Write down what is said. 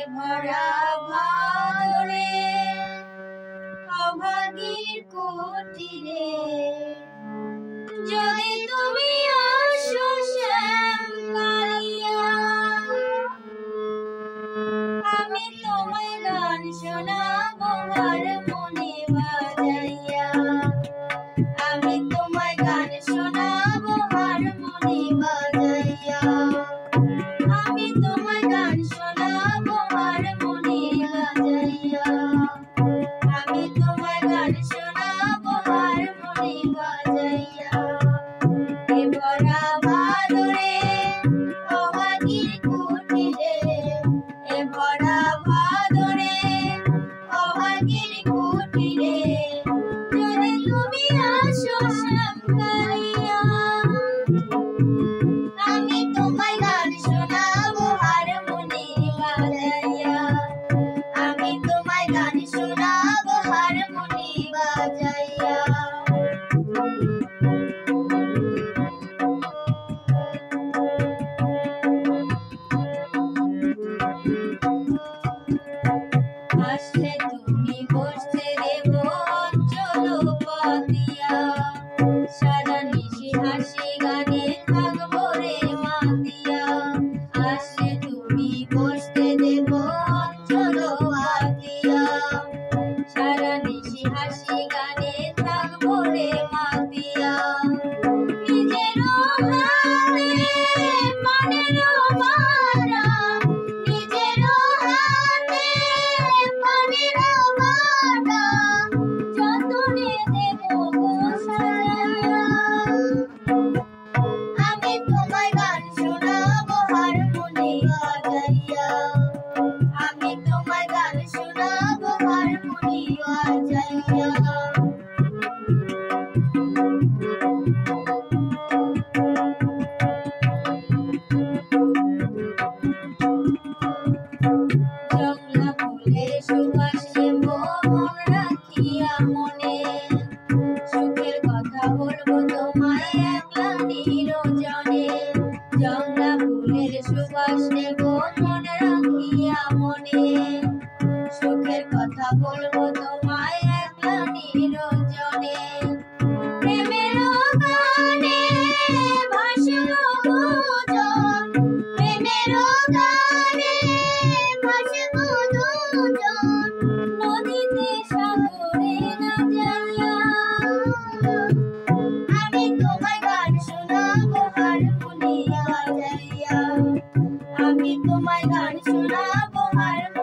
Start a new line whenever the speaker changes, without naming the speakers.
ভরা ভাদরে অভাগীর কুটিরে যদি তুমি আসো শ্যাম কালিয়া আমি তোমায় গান শোনাবো হারমোনি বাজাইয়া আমি তোমায় গান শোনাবো হারমোনি বাজাইয়া আমি তোমায় গান শোনাবো হারমোনি বাজাইয়া আমি তোমায় গান শোনাবো হারমোনি বাজাইয়া এ ভরা ভাদরে অভাগীর কুটিরে এ ভরা ভাদরে অভাগীর কুটিরে যদি তুমি আসো শ্যাম কালিয়া আমি তোমায় গান শোনাবো হারমোনি বাজাইয়া আমি তোমায় গান শোনাবো হারমোনি বাজাইয়া আসলে তুমি বসতে দেব অঞ্চল পাতিয়া সারা নিশি হাসি গানে থাকবো রে মাতিয়া আসলে তুমি বসতে দেব অঞ্চল পাতিয়া সারা নিশি হাসি গানে থাকবো রে মাতিয়া নিজের হাতে পানেরও মালা নিজের হাতে পানেরও মালা যতনে দেব গো সাজাইয়া আমি তোমায় গান শোনাবো হারমোনি বাজাইয়া আমি তোমায় গান শোনাবো হারমোনি বাজাইয়া জংলা ফুলের সুবাস নেব মন রাখিয়া মনে সুখের কথা বলবো তোমায় একলা নিরজনে জংলা ফুলের সুবাস নেব মন রাখিয়া মনে সুখের কথা বলবো তোমায় একলা নিরজনে প্রেমের গানে ভাসবো দুজন প্রেমের গানে ভাসবো দুজন নদীতে সাগরে না যাইয়া আমি তোমায় গান শোনাবো হারমোনি বাজাইয়া আমি তোমায় গান শোনাবো হারমোনি